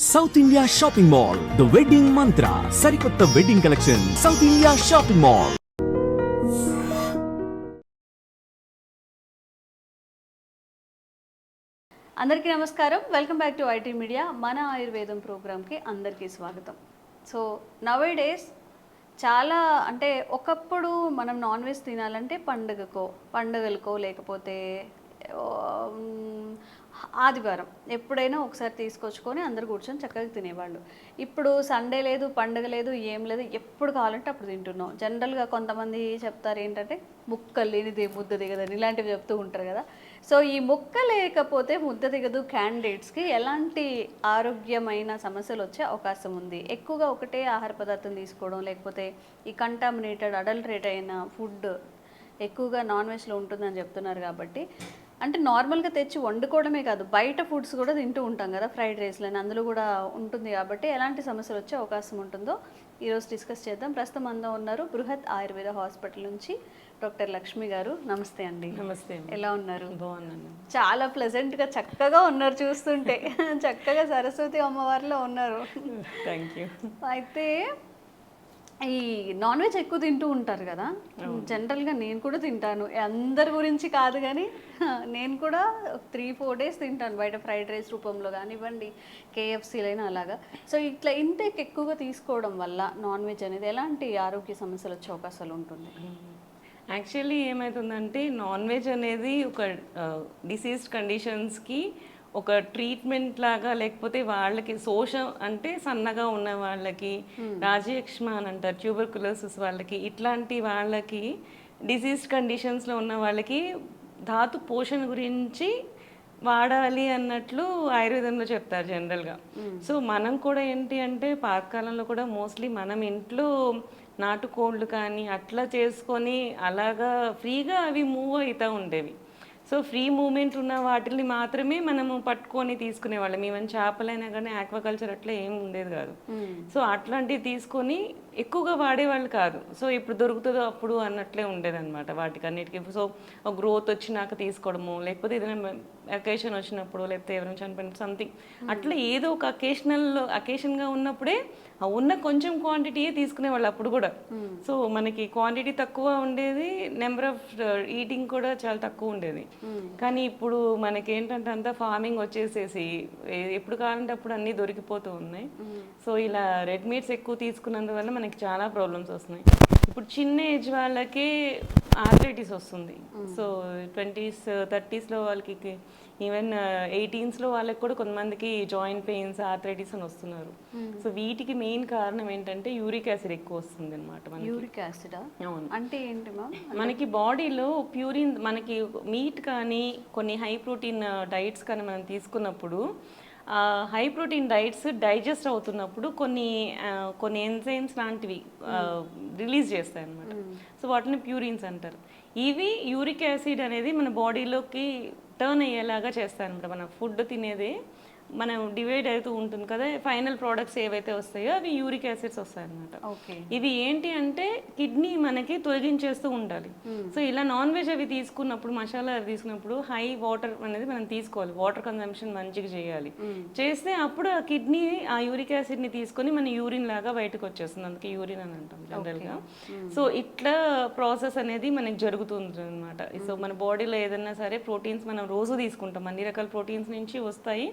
South India shopping mall the wedding మంత్ర సరికొత్త wedding collection south India shopping mall. అందరికీ నమస్కారం. Welcome back to IT media. మన ఆయుర్వేదం ప్రోగ్రామ్కి అందరికీ స్వాగతం. సో నవేడేస్ చాలా అంటే ఒకప్పుడు మనం నాన్ వెజ్ తినాలంటే పండుగలకో లేకపోతే ఆదివారం ఎప్పుడైనా ఒకసారి తీసుకొచ్చుకొని అందరు కూర్చొని చక్కగా తినేవాళ్ళు. ఇప్పుడు సండే లేదు, పండుగ లేదు, ఏం లేదు, ఎప్పుడు కావాలంటే అప్పుడు తింటున్నాం. జనరల్గా కొంతమంది చెప్తారు ఏంటంటే ముక్క లేనిది ముద్ద దిగదని, ఇలాంటివి చెప్తూ ఉంటారు కదా. సో ఈ ముక్క లేకపోతే ముద్ద దిగదు క్యాండిడేట్స్కి ఎలాంటి ఆరోగ్యమైన సమస్యలు వచ్చే అవకాశం ఉంది? ఎక్కువగా ఒకటే ఆహార పదార్థం తీసుకోవడం, లేకపోతే ఈ కంటామినేటెడ్ అడల్టరేట్ అయిన ఫుడ్ ఎక్కువగా నాన్ వెజ్లో ఉంటుందని చెప్తున్నారు. కాబట్టి అంటే నార్మల్గా తెచ్చి వండుకోవడమే కాదు, బయట ఫుడ్స్ కూడా తింటూ ఉంటాం కదా, ఫ్రైడ్ రైస్లని, అందులో కూడా ఉంటుంది. కాబట్టి ఎలాంటి సమస్యలు వచ్చే అవకాశం ఉంటుందో ఈరోజు డిస్కస్ చేద్దాం. ప్రస్తుతం అంతా ఉన్నారు బృహత్ ఆయుర్వేద హాస్పిటల్ నుంచి డాక్టర్ లక్ష్మి గారు. నమస్తే అండి. నమస్తే. ఎలా ఉన్నారు? బాగున్నాను. చాలా ప్లెజెంట్గా చక్కగా ఉన్నారు చూస్తుంటే. చక్కగా సరస్వతి అమ్మవారిలో ఉన్నారు. Thank you. అయితే ఈ నాన్ వెజ్ ఎక్కువ తింటూ ఉంటారు కదా, జనరల్గా నేను కూడా తింటాను. అందరి గురించి కాదు కానీ నేను కూడా 3-4 డేస్ తింటాను బయట, ఫ్రైడ్ రైస్ రూపంలో కానివ్వండి, కేఎఫ్సీలైనా అలాగా. సో ఇట్లా ఇంటేక్ ఎక్కువగా తీసుకోవడం వల్ల నాన్ వెజ్ అనేది ఎలాంటి ఆరోగ్య సమస్యలు వచ్చే అవకాశాలు ఉంటుంది? యాక్చువల్లీ ఏమవుతుందంటే నాన్ వెజ్ అనేది ఒక డిసీజ్డ్ కండిషన్స్కి ఒక ట్రీట్మెంట్ లాగా, లేకపోతే వాళ్ళకి శోషం అంటే సన్నగా ఉన్న వాళ్ళకి, రాజయక్ష్మ అని అంటారు, ట్యూబర్కులోసిస్ వాళ్ళకి, ఇట్లాంటి వాళ్ళకి డిసీజ్ కండిషన్స్లో ఉన్న వాళ్ళకి ధాతు పోషణ గురించి వాడాలి అన్నట్లు ఆయుర్వేదంలో చెప్తారు జనరల్గా. సో మనం కూడా ఏంటి అంటే పాతకాలంలో కూడా మోస్ట్లీ మనం ఇంట్లో నాటుకోళ్ళు కానీ అట్లా చేసుకొని అలాగా ఫ్రీగా అవి మూవ్ అవుతూ ఉండేవి. సో ఫ్రీ మూమెంట్ ఉన్న వాటిని మాత్రమే మనము పట్టుకొని తీసుకునేవాళ్ళం. ఈవెన్ చేపలైనా కానీ ఆక్వాకల్చర్ అట్లా ఏం ఉండేది కాదు. సో అట్లాంటివి తీసుకొని ఎక్కువగా వాడేవాళ్ళు కాదు. సో ఇప్పుడు దొరుకుతుందో అప్పుడు అన్నట్లే ఉండేది అనమాట వాటికి అన్నిటికీ. సో ఒక గ్రోత్ వచ్చినాక తీసుకోవడము, లేకపోతే ఏదైనా అకేషన్ వచ్చినప్పుడు, లేకపోతే ఎవరైనా చనిపోయిన సంథింగ్ అట్లా ఏదో ఒక అకేషన్గా ఉన్నప్పుడే ఉన్న కొంచెం క్వాంటిటీయే తీసుకునేవాళ్ళు అప్పుడు కూడా. సో మనకి క్వాంటిటీ తక్కువ ఉండేది, నెంబర్ ఆఫ్ ఈటింగ్ కూడా చాలా తక్కువ ఉండేది. కానీ ఇప్పుడు మనకి ఏంటంటే అంతా ఫార్మింగ్ వచ్చేసేసి ఎప్పుడు కావాలంటే అప్పుడు అన్నీ దొరికిపోతూ ఉన్నాయి. సో ఇలా రెడ్ మీట్స్ ఎక్కువ తీసుకున్నందువల్ల మనకి చాలా ప్రాబ్లమ్స్ వస్తున్నాయి. ఇప్పుడు చిన్న ఏజ్ వాళ్ళకే ఆర్థరైటిస్ వస్తుంది. సో 20s 30sలో వాళ్ళకి, ఈవెన్ 18sలో వాళ్ళకి కూడా కొంతమందికి జాయింట్ పెయిన్స్, ఆర్థరైటిస్ అని వస్తున్నారు. సో వీటికి మెయిన్ కారణం ఏంటంటే యూరిక్ యాసిడ్ ఎక్కువ వస్తుంది అనమాట. యూరిక్ యాసిడ్ అవును. అంటే ఏంటి మ్యామ్? మనకి బాడీలో ప్యూరిన్, మనకి మీట్ కానీ కొన్ని హై ప్రోటీన్ డైట్స్ కానీ మనం తీసుకున్నప్పుడు, హై ప్రోటీన్ డైట్స్ డైజెస్ట్ అవుతున్నప్పుడు కొన్ని ఎంజైమ్స్ లాంటివి రిలీజ్ చేస్తాయి అన్నమాట. సో వాటిని ప్యూరిన్స్ అంటారు. ఇవి యూరిక్ యాసిడ్ అనేది మన బాడీలోకి టర్న్ అయ్యేలాగా చేస్తాయి అనమాట. మన ఫుడ్ తినేదే మనం డివైడ్ అవుతూ ఉంటుంది కదా, ఫైనల్ ప్రోడక్ట్స్ ఏవైతే వస్తాయో అవి యూరిక్ యాసిడ్స్ వస్తాయి అనమాట. ఇవి ఏంటి అంటే కిడ్నీ మనకి తొలగించేస్తూ ఉండాలి. సో ఇలా నాన్ వెజ్ అవి తీసుకున్నప్పుడు, మసాలా అవి తీసుకున్నప్పుడు హై వాటర్ అనేది మనం తీసుకోవాలి. వాటర్ కన్జంప్షన్ మంచిగా చేయాలి. చేస్తే అప్పుడు ఆ కిడ్నీ ఆ యూరిక్ యాసిడ్ని తీసుకొని మన యూరిన్ లాగా బయటకు వచ్చేస్తుంది. అందుకే యూరిన్ అని అంటాం జనరల్గా. సో ఇట్లా ప్రాసెస్ అనేది మనకి జరుగుతుంది అనమాట. సో మన బాడీలో ఏదైనా సరే ప్రోటీన్స్ మనం రోజు తీసుకుంటాం, అన్ని రకాల ప్రోటీన్స్ నుంచి వస్తాయి.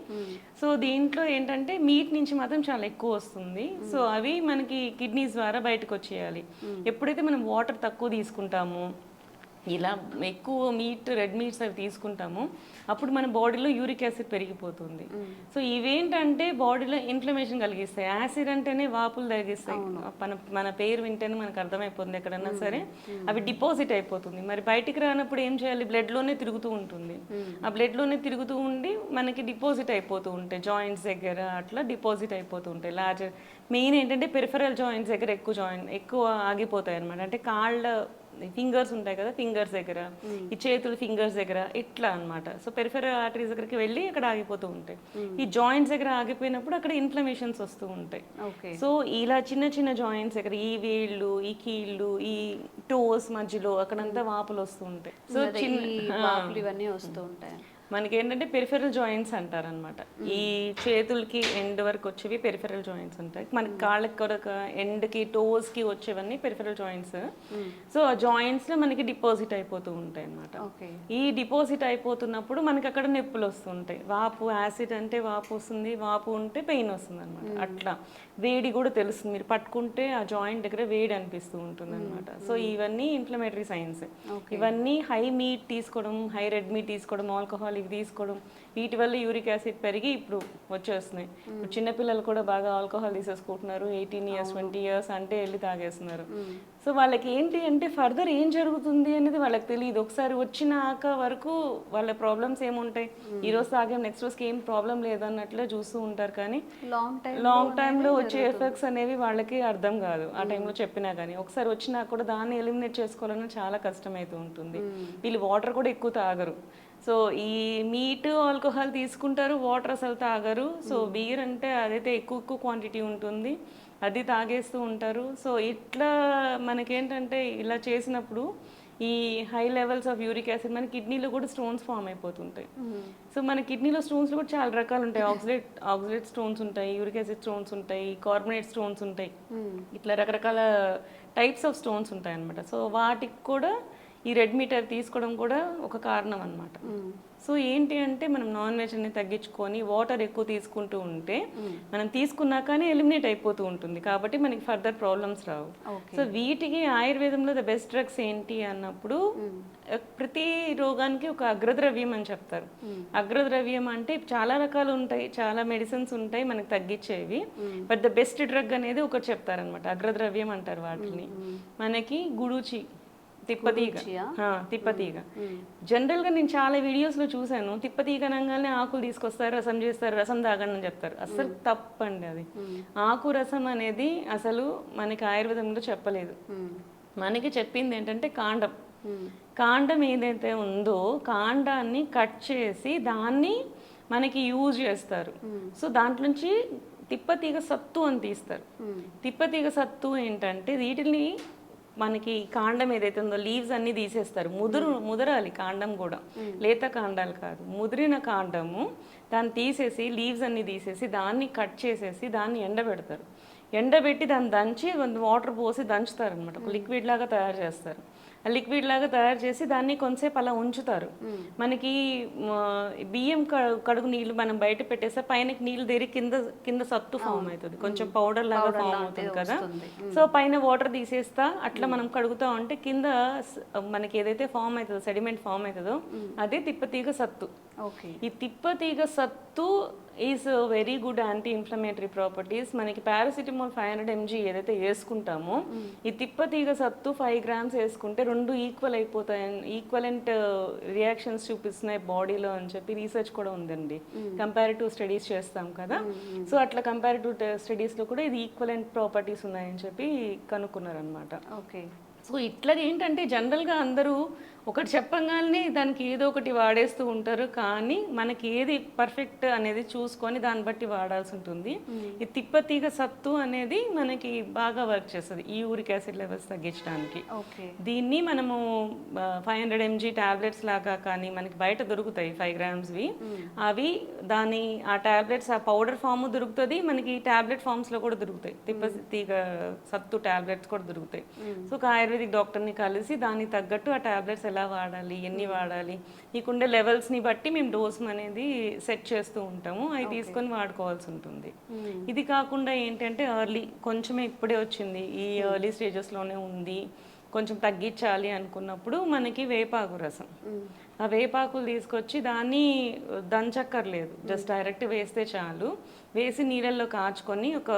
సో దీంట్లో ఏంటంటే మీట్ నుంచి మాత్రం చాలా ఎక్కువ వస్తుంది. సో అవి మనకి కిడ్నీస్ ద్వారా బయటకు వచ్చేయాలి. ఎప్పుడైతే మనం వాటర్ తక్కువ తీసుకుంటామో, ఇలా ఎక్కువ మీట్, రెడ్ మీట్స్ అవి తీసుకుంటాము, అప్పుడు మన బాడీలో యూరిక్ యాసిడ్ పెరిగిపోతుంది. సో ఇవేంటంటే బాడీలో ఇన్ఫ్లమేషన్ కలిగిస్తాయి. యాసిడ్ అంటేనే వాపులు తగ్గిస్తాయి. మన పేరు వింటేనే మనకు అర్థమైపోతుంది ఎక్కడన్నా సరే అవి డిపాజిట్ అయిపోతుంది. మరి బయటికి రానప్పుడు ఏం చేయాలి? బ్లడ్లోనే తిరుగుతూ ఉంటుంది. ఆ బ్లడ్లోనే తిరుగుతూ ఉండి మనకి డిపాజిట్ అయిపోతూ ఉంటాయి, జాయింట్స్ దగ్గర అట్లా డిపాజిట్ అయిపోతూ ఉంటాయి. లార్జర్ మెయిన్ ఏంటంటే పెరిఫరల్ జాయింట్స్ దగ్గర ఎక్కువ ఆగిపోతాయి అనమాట. అంటే కాళ్ళ ఫింగర్స్ ఉంటాయి కదా, ఫింగర్స్ దగ్గర, ఈ చేతులు ఫింగర్స్ దగ్గర ఇట్లా అనమాట. సో పెరిఫెరల్ ఆర్టరీస్ దగ్గరికి వెళ్ళి అక్కడ ఆగిపోతూ ఉంటాయి. ఈ జాయింట్స్ దగ్గర ఆగిపోయినప్పుడు అక్కడ ఇన్ఫ్లమేషన్స్ వస్తూ ఉంటాయి. సో ఇలా చిన్న చిన్న జాయింట్స్ దగ్గర, ఈ వేళ్ళు, ఈ కీళ్ళు, ఈ టోస్ మధ్యలో అక్కడంతా వాపులు వస్తూ ఉంటాయి. సో ఇవన్నీ వస్తూ ఉంటాయి. మనకి ఏంటంటే పెరిఫెరల్ జాయింట్స్ అంటారు అనమాట. ఈ చేతులకి ఎండ్ వరకు వచ్చేవి పెరిఫెరల్ జాయింట్స్ ఉంటాయి. మనకి కాళ్ళకి కూడా ఎండ్కి టోస్కి వచ్చేవన్నీ పెరిఫెరల్ జాయింట్స్. సో ఆ జాయింట్స్లో మనకి డిపాజిట్ అయిపోతూ ఉంటాయి అనమాట. ఈ డిపాజిట్ అయిపోతున్నప్పుడు మనకి అక్కడ నొప్పులు వస్తుంటాయి. వాపు, యాసిడ్ అంటే వాపు వస్తుంది, వాపు ఉంటే పెయిన్ వస్తుంది అనమాట. అట్లా వేడి కూడా తెలుస్తుంది, మీరు పట్టుకుంటే ఆ జాయింట్ దగ్గర వేడి అనిపిస్తూ ఉంటుంది అనమాట. సో ఇవన్నీ ఇన్ఫ్లమేటరీ సైన్స్. ఇవన్నీ హై మీట్ తీసుకోవడం, హై రెడ్ మీట్ తీసుకోవడం, ఆల్కహాల్ ఇవి తీసుకోవడం, వీటి వల్ల యూరిక్ యాసిడ్ పెరిగి ఇప్పుడు వచ్చేస్తున్నాయి. ఇప్పుడు చిన్నపిల్లలు కూడా బాగా ఆల్కహాల్ తీసేసుకుంటున్నారు. 18 years 20 years అంటే వెళ్ళి తాగేస్తున్నారు. సో వాళ్ళకి ఏంటి అంటే ఫర్దర్ ఏం జరుగుతుంది అనేది వాళ్ళకి తెలియదు. ఒకసారి వచ్చినాక వరకు వాళ్ళ ప్రాబ్లమ్స్ ఏముంటాయి, ఈ రోజు తాగే నెక్స్ట్ రోజుకి ఏం ప్రాబ్లం లేదన్నట్లే చూస్తూ ఉంటారు. కానీ లాంగ్ టైంలో వచ్చే ఎఫెక్ట్స్ అనేవి వాళ్ళకి అర్థం కాదు ఆ టైంలో చెప్పినా కానీ. ఒకసారి వచ్చినా కూడా దాన్ని ఎలిమినేట్ చేసుకోవాలని చాలా కష్టమైతూ ఉంటుంది. వీళ్ళు వాటర్ కూడా ఎక్కువ తాగరు. సో ఈ మీట్, ఆల్కహాల్ తీసుకుంటారు, వాటర్ అసలు తాగరు. సో బీర్ అంటే అదైతే ఎక్కువ క్వాంటిటీ ఉంటుంది, అది తాగేస్తూ ఉంటారు. సో ఇట్లా మనకేంటంటే ఇలా చేసినప్పుడు ఈ high levels of uric acid మన కిడ్నీలో కూడా స్టోన్స్ ఫామ్ అయిపోతుంటాయి. సో మన కిడ్నీలో స్టోన్స్లో కూడా చాలా రకాలు ఉంటాయి. ఆక్సిలేట్ స్టోన్స్ ఉంటాయి, యూరిక్ యాసిడ్ స్టోన్స్ ఉంటాయి, కార్బోనేట్ స్టోన్స్ ఉంటాయి. ఇట్లా రకరకాల టైప్స్ ఆఫ్ స్టోన్స్ ఉంటాయి అన్నమాట. సో వాటికి కూడా ఈ రెడ్ మీటర్ తీసుకోవడం కూడా ఒక కారణం అన్నమాట. సో ఏంటి అంటే మనం నాన్ వెజ్ అనేది తగ్గించుకొని వాటర్ ఎక్కువ తీసుకుంటూ ఉంటే మనం తీసుకున్నా కానీ ఎలిమినేట్ అయిపోతూ ఉంటుంది, కాబట్టి మనకి ఫర్దర్ ప్రాబ్లమ్స్ రావు. సో వీటికి ఆయుర్వేదంలో ద బెస్ట్ డ్రగ్స్ ఏంటి అన్నప్పుడు ప్రతి రోగానికి ఒక అగ్రద్రవ్యం అని చెప్తారు. అగ్రద్రవ్యం అంటే చాలా రకాలు ఉంటాయి, చాలా మెడిసిన్స్ ఉంటాయి మనకి తగ్గించేవి. బట్ ద బెస్ట్ డ్రగ్ అనేది ఒకటి చెప్తారనమాట, అగ్రద్రవ్యం అంటారు వాటిని. మనకి గుడూచి, తిప్పతీగ. జనరల్ గా నేను చాలా వీడియోస్ లో చూసాను, తిప్పతీగ అనగానే ఆకులు తీసుకొస్తారు, రసం చేస్తారు, రసం తాగండి అని చెప్తారు. అసలు తప్పండి అది. ఆకు రసం అనేది అసలు మనకి ఆయుర్వేదంలో చెప్పలేదు. మనకి చెప్పింది ఏంటంటే కాండం ఏదైతే ఉందో కాండాన్ని కట్ చేసి దాన్ని మనకి యూజ్ చేస్తారు. సో దాంట్లో నుంచి తిప్పతీగ సత్తు అని తీస్తారు. తిప్పతీగ సత్తు ఏంటంటే వీటిని మనకి కాండం ఏదైతే ఉందో లీవ్స్ అన్ని తీసేస్తారు. ముదరాలి కాండం కూడా, లేత కాండాలు కాదు, ముదిరిన కాండము దాన్ని తీసేసి లీవ్స్ అన్ని తీసేసి దాన్ని కట్ చేసేసి దాన్ని ఎండబెడతారు. ఎండబెట్టి దాన్ని దంచి వాటర్ పోసి దంచుతారు అనమాట, ఒక లిక్విడ్ లాగా తయారు చేస్తారు. ఆ లిక్విడ్ లాగా తయారు చేసి దాన్ని కొంతసేపు అలా ఉంచుతారు. మనకి బియ్యం కడుగు నీళ్ళు మనం బయట పెట్టేస్తే పైన నీళ్ళు దేరి కింద సత్తు ఫామ్ అవుతుంది, కొంచెం పౌడర్ లాగా ఫామ్ అవుతుంది కదా. సో పైన వాటర్ తీసేస్తా అట్లా మనం కడుగుతా ఉంటే కింద మనకి ఏదైతే ఫామ్ అవుతుందో, సెడిమెంట్ ఫామ్ అవుతుందో అదే తిప్పతీగ సత్తు. ఈ తిప్పతీగ సత్తు is very good anti inflammatory properties. మనకి పారాసిటమాల్ 500 mg ఏదైతే వేసుకుంటామో ఈ తిప్పతీగ సత్తు 5 grams వేసుకుంటే రెండు ఈక్వల్ అయిపోతాయి, ఈక్వలెంట్ రియాక్షన్స్ చూపిస్తున్నాయి బాడీలో అని చెప్పి రీసెర్చ్ కూడా ఉందండి. కంపారిటివ్ స్టడీస్ చేస్తాం కదా, సో అట్లా కంపారిటివ్ స్టడీస్లో కూడా ఇది ఈక్వలెంట్ ప్రాపర్టీస్ ఉన్నాయని చెప్పి కనుక్కున్నారనమాట. సో ఇట్లా ఏంటంటే జనరల్గా అందరూ ఒకటి చెప్పగానే దానికి ఏదో ఒకటి వాడేస్తూ ఉంటారు, కానీ మనకి ఏది పర్ఫెక్ట్ అనేది చూసుకొని దాన్ని బట్టి వాడాల్సి ఉంటుంది. ఈ తిప్పతీగ సత్తు అనేది మనకి బాగా వర్క్ చేస్తుంది ఈ యూరిక్ యాసిడ్ లెవెల్స్ తగ్గించడానికి. దీన్ని మనము 500 mg టాబ్లెట్స్ లాగా కానీ మనకి బయట దొరుకుతాయి 5 grams అవి. ఆ టాబ్లెట్స్ ఆ పౌడర్ ఫామ్ దొరుకుతుంది, మనకి టాబ్లెట్ ఫామ్స్లో కూడా దొరుకుతాయి, తిప్పతీగ సత్తు టాబ్లెట్స్ కూడా దొరుకుతాయి. సో ఒక ఆయుర్వేదిక్ డాక్టర్ని కలిసి దానికి తగ్గట్టు ఆ టాబ్లెట్స్ ఎలా వాడాలి, ఎన్ని వాడాలి, నీకుండే లెవెల్స్ని బట్టి మేము డోస్ అనేది సెట్ చేస్తూ ఉంటాము, అవి తీసుకొని వాడుకోవాల్సి ఉంటుంది. ఇది కాకుండా ఏంటంటే కొంచెమే ఇప్పుడే వచ్చింది, ఈ ఎర్లీ స్టేజెస్లోనే ఉంది, కొంచెం తగ్గించాలి అనుకున్నప్పుడు మనకి వేపాకు రసం, ఆ వేపాకులు తీసుకొచ్చి దాన్ని దంచక్కర్లేదు, జస్ట్ డైరెక్ట్ వేస్తే చాలు. వేసి నీళ్ళల్లో కాచుకొని ఒక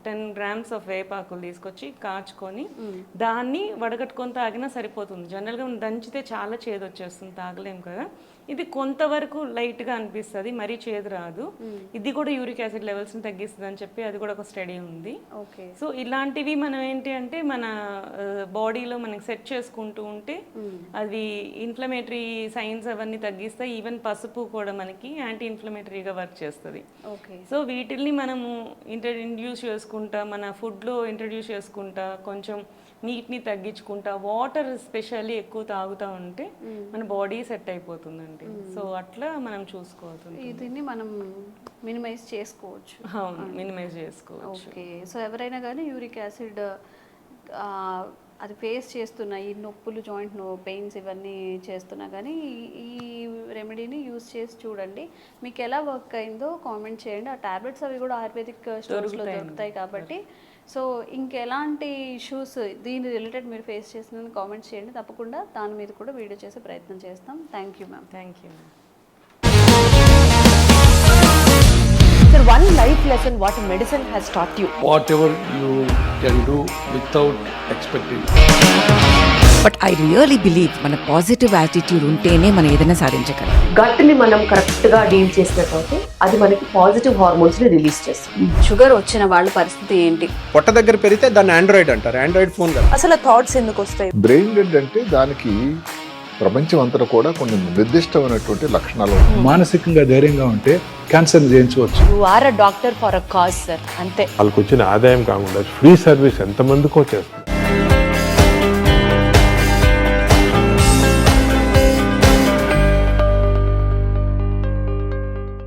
10 grams ఆఫ్ వేపాకులు తీసుకొచ్చి కాచుకొని దాన్ని వడగట్టుకొని తాగినా సరిపోతుంది. జనరల్గా దంచితే చాలా చేదు వచ్చేస్తుంది, తాగలేం కదా. ఇది కొంతవరకు లైట్గా అనిపిస్తుంది, మరీ చేదు రాదు. ఇది కూడా యూరిక్ యాసిడ్ లెవెల్స్ని తగ్గిస్తుంది అని చెప్పి అది కూడా ఒక స్టడీ ఉంది. సో ఇలాంటివి మనం ఏంటి అంటే మన బాడీలో మనకి సెట్ చేసుకుంటూ ఉంటే అది ఇన్ఫ్లమేటరీ సైన్స్ అవన్నీ తగ్గిస్తాయి. ఈవెన్ పసుపు కూడా మనకి యాంటీ ఇన్ఫ్లమేటరీగా వర్క్ చేస్తుంది. సో వీటిల్ని మనము ఇంట్రడ్యూస్ చేసుకుంటా, మన ఫుడ్లో ఇంట్రడ్యూస్ చేసుకుంటా, కొంచెం నీట్ని తగ్గించుకుంటా, వాటర్ స్పెషల్లీ ఎక్కువ తాగుతూ ఉంటే మన బాడీ సెట్ అయిపోతుందండి. అవునండి. సో అట్లా మనం చూసుకోవాలి. దీన్ని మనం మినిమైజ్ చేసుకోవచ్చు. అవును, మినిమైజ్ చేసుకోవచ్చు. ఓకే. సో ఎవరైనా కానీ యూరిక్ యాసిడ్ అది ఫేస్ చేస్తున్న ఈ నొప్పులు, జాయింట్ పెయిన్స్ ఇవన్నీ చేస్తున్నా కానీ ఈ రెమెడీని యూస్ చేసి చూడండి. మీకు ఎలా వర్క్ అయిందో కామెంట్ చేయండి. ఆ టాబ్లెట్స్ అవి కూడా ఆయుర్వేదిక్ స్టోర్స్లో దొరుకుతాయి కాబట్టి. సో ఇంకెలాంటి ఇష్యూస్ దీని రిలేటెడ్ మీరు ఫేస్ చేసిన కామెంట్స్ చేయండి. తప్పకుండా దాని మీద కూడా వీడియో చేసే ప్రయత్నం చేస్తాం. Thank you ma'am. Thank you. Sir, one life lesson what medicine has taught you. Whatever you can do without expecting. But I really believe మన పాజిటివ్ యాటిట్యూడ్ ఉంటేనే మనం ఏదైనా సాధించగలం. గట్ని మనం కరెక్ట్గా డీల్ చేసినట్లయితే అది మనకి పాజిటివ్ హార్మోన్స్ని రిలీజ్ చేస్తుంది. షుగర్ వచ్చిన వాళ్ళ పరిస్థితి ఏంటి? పొట్ట దగ్గర పెరిగితే దాన్ని ఆండ్రాయిడ్ అంటారు. ఆండ్రాయిడ్ ఫోన్ కదా. అసలు థాట్స్ ఎందుకు వస్తాయి? బ్రెయిన్ డెడ్ అంటే దానికి ప్రపంచం అంతా కూడా కొన్ని నిర్దిష్టమైనటువంటి లక్షణాలు ఉన్నాయి. మానసికంగా ధైర్యంగా ఉంటే క్యాన్సర్ జయించవచ్చు. You are a doctor for a cause sir, అంతే. వాళ్ళకి వచ్చిన ఆదాయం కాకుండా ఫ్రీ సర్వీస్ ఎంతమందికో చేస్తుంది.